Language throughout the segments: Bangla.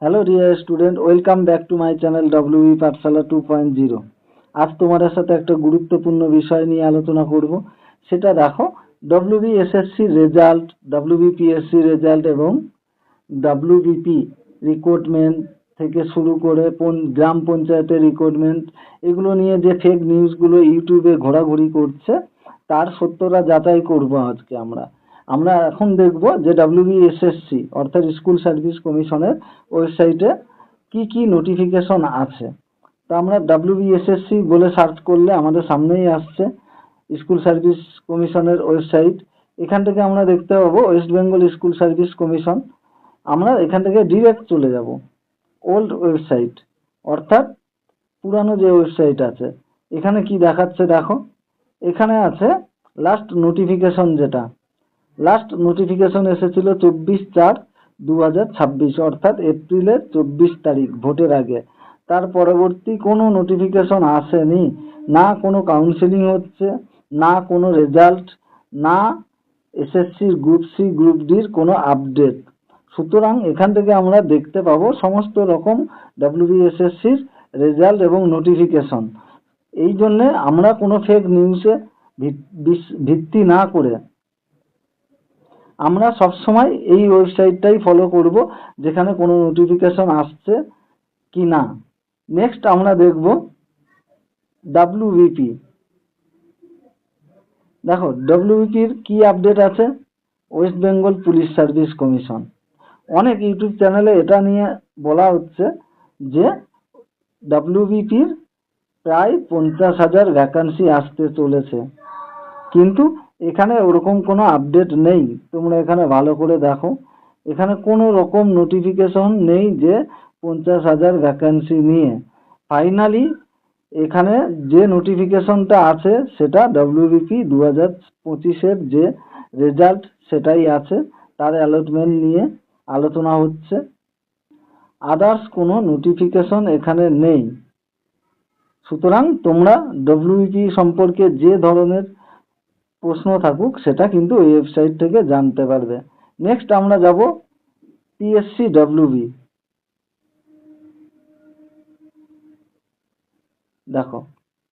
Hello dear student, welcome back to my channel WB পাঠশালা 2.0। আজ তোমাদের সাথে একটা গুরুত্বপূর্ণ বিষয় নিয়ে আলোচনা করব। সেটা দেখো, WB SSC result, WBPSC result এবং ডব্লিউবিপি রিক্রুটমেন্ট থেকে শুরু করে গ্রাম পঞ্চায়েতের রিক্রুটমেন্ট, এগুলো নিয়ে যে ফেক নিউজগুলো ইউটিউবে ঘোরাঘুরি করছে তার সত্যতা যাচাই করব আজকে আমরা। আমরা এখন দেখব যে ডব্লিউবিএসএসসি অর্থাৎ স্কুল সার্ভিস কমিশনের ওয়েবসাইটে কি কি নোটিফিকেশন আছে। তো আমরা ডব্লিউবিএসএসসি বলে সার্চ করলে আমাদের সামনেই আসছে স্কুল সার্ভিস কমিশনের ওয়েবসাইট। এখান থেকে আমরা দেখতে পাবো West Bengal school service commission. আমরা এখান থেকে ডিরেক্ট চলে যাব ওল্ড ওয়েবসাইট, অর্থাৎ পুরানো যে ওয়েবসাইট আছে। এখানে কি দেখাচ্ছে দেখো, এখানে আছে লাস্ট নোটিফিকেশন, যেটা লাস্ট নোটিফিকেশন এসেছিল 24/4/2026, অর্থাৎ এপ্রিলের 24 তারিখ, ভোটের আগে। তার পরবর্তী কোনো নোটিফিকেশন আসেনি, না কোনো কাউন্সেলিং হচ্ছে, না কোনো রেজাল্ট, না এসএসসির গ্রুপ সি গ্রুপ ডির কোনো আপডেট। সুতরাং এখান থেকে আমরা দেখতে পাবো সমস্ত রকম ডব্লিউবিএসএসসির রেজাল্ট এবং নোটিফিকেশন। এই জন্যে আমরা কোনো ফেক নিউজে ভিত্তি না করে আমরা সবসময় এই ওয়েবসাইটটাই ফলো করব, যেখানে কোনো নোটিফিকেশন আসছে কি না। নেক্সট আমরা দেখব ডব্লিউবিপি। দেখো ডব্লিউবিপির কি আপডেট আছে। West Bengal police service commission, অনেক ইউটিউব চ্যানেলে এটা নিয়ে বলা হচ্ছে যে ডব্লিউবিপির প্রায় 50,000 ভ্যাকান্সি আসতে চলেছে, কিন্তু এখানে ওরকম কোনো আপডেট নেই। তোমরা এখানে ভালো করে দেখো, এখানে কোনো রকম নোটিফিকেশন নেই যে 50,000 ভ্যাকান্সি নিয়ে। ফাইনালি এখানে যে নোটিফিকেশনটা আছে সেটা ডব্লিউবিপি 2025-এর যে রেজাল্ট সেটাই আছে, তার অ্যালটমেন্ট নিয়ে আলোচনা হচ্ছে। আদার্স কোনো নোটিফিকেশন এখানে নেই। সুতরাং তোমরা ডব্লিউবিপি সম্পর্কে যে ধরনের প্রশ্ন থাকুক সেটা কিন্তু এই ওয়েবসাইট থেকে জানতে পারবে। নেক্সট আমরা যাব পিএসসি ডব্লিউবি। দেখো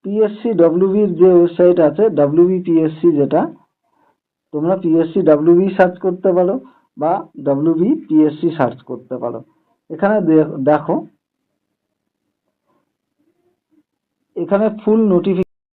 পিএসসি ডব্লিউবির যে ওয়েবসাইট আছে ডব্লিউবিপিএসসি, যেটা তোমরা পিএসসি ডব্লিউবি সার্চ করতে পারো বা ডব্লিউবিপিএসসি সার্চ করতে পারো। এখানে দেখো, এখানে ফুল নোটিফিকেশন